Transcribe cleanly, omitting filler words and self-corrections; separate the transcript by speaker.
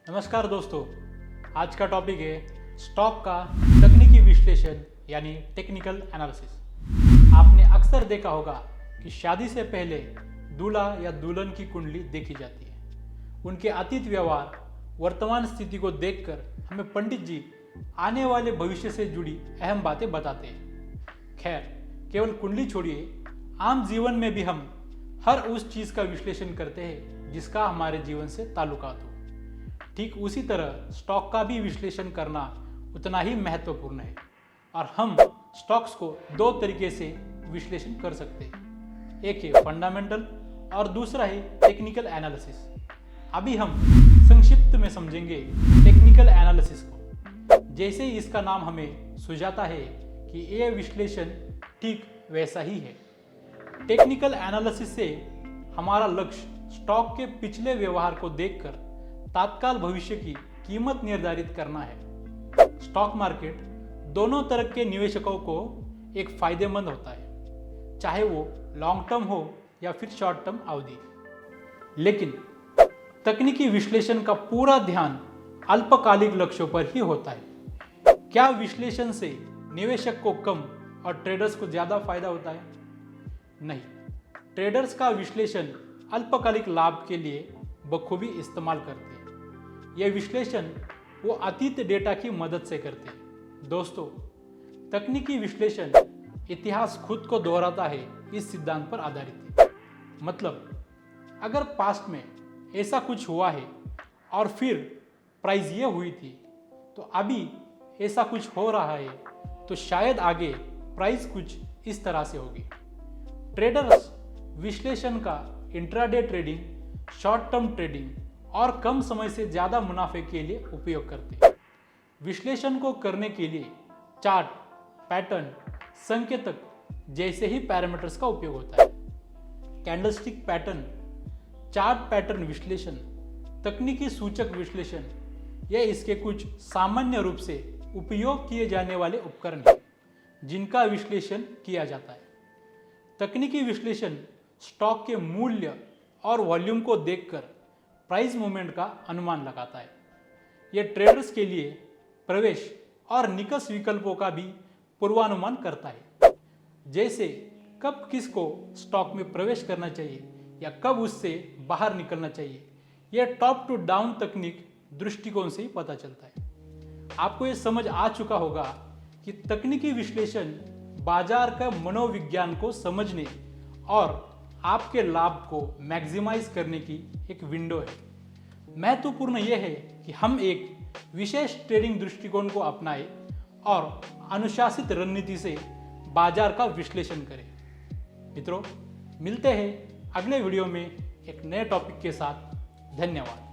Speaker 1: नमस्कार दोस्तों, आज का टॉपिक है स्टॉक का तकनीकी विश्लेषण यानी टेक्निकल एनालिसिस। आपने अक्सर देखा होगा कि शादी से पहले दूल्हा या दुल्हन की कुंडली देखी जाती है। उनके अतीत व्यवहार, वर्तमान स्थिति को देखकर हमें पंडित जी आने वाले भविष्य से जुड़ी अहम बातें बताते हैं। खैर, केवल कुंडली छोड़िए, आम जीवन में भी हम हर उस चीज का विश्लेषण करते हैं जिसका हमारे जीवन से ताल्लुकात हो। ठीक उसी तरह स्टॉक का भी विश्लेषण करना उतना ही महत्वपूर्ण है और हम स्टॉक्स को दो तरीके से विश्लेषण कर सकते हैं। एक है फंडामेंटल और दूसरा है टेक्निकल एनालिसिस। अभी हम संक्षिप्त में समझेंगे टेक्निकल एनालिसिस को। जैसे ही इसका नाम हमें सुझाता है कि यह विश्लेषण ठीक वैसा ही है। टेक्निकल एनालिसिस से हमारा लक्ष्य स्टॉक के पिछले व्यवहार को देखकर तात्काल भविष्य की कीमत निर्धारित करना है। स्टॉक मार्केट दोनों तरह के निवेशकों को एक फायदेमंद होता है, चाहे वो लॉन्ग टर्म हो या फिर शॉर्ट टर्म अवधि। लेकिन तकनीकी विश्लेषण का पूरा ध्यान अल्पकालिक लक्ष्यों पर ही होता है। क्या विश्लेषण से निवेशक को कम और ट्रेडर्स को ज्यादा फायदा होता है? नहीं, ट्रेडर्स का विश्लेषण अल्पकालिक लाभ के लिए बखूबी इस्तेमाल करते हैं। यह विश्लेषण वो अतीत डेटा की मदद से करते हैं। दोस्तों, तकनीकी विश्लेषण इतिहास खुद को दोहराता है, इस सिद्धांत पर आधारित है। मतलब, अगर पास्ट में ऐसा कुछ हुआ है और फिर प्राइस ये हुई थी, तो अभी ऐसा कुछ हो रहा है, तो शायद आगे प्राइस कुछ इस तरह से होगी। ट्रेडर्स विश्लेषण का intraday trading, short term trading और कम समय से ज्यादा मुनाफे के लिए उपयोग करते हैं। विश्लेषण को करने के लिए चार्ट, पैटर्न, संकेतक जैसे ही पैरामीटर्स का उपयोग होता है। कैंडलस्टिक पैटर्न, चार्ट पैटर्न विश्लेषण, तकनीकी सूचक विश्लेषण, यह इसके कुछ सामान्य रूप से उपयोग किए जाने वाले उपकरण हैं जिनका विश्लेषण किया जाता है। तकनीकी विश्लेषण स्टॉक के मूल्य और वॉल्यूम को देखकर प्राइस मूवमेंट का अनुमान लगाता है। यह ट्रेडर्स के लिए प्रवेश और निकस विकल्पों का भी पूर्वानुमान करता है, जैसे कब किसको स्टॉक में प्रवेश करना चाहिए या कब उससे बाहर निकलना चाहिए। यह टॉप टू डाउन तकनीक दृष्टिकोण से ही पता चलता है। आपको यह समझ आ चुका होगा कि तकनीकी विश्लेषण बाजार का मनोविज्ञान को समझने और आपके लाभ को मैक्सिमाइज करने की एक विंडो है। महत्वपूर्ण यह है कि हम एक विशेष ट्रेडिंग दृष्टिकोण को अपनाएं और अनुशासित रणनीति से बाजार का विश्लेषण करें। मित्रों, मिलते हैं अगले वीडियो में एक नए टॉपिक के साथ। धन्यवाद।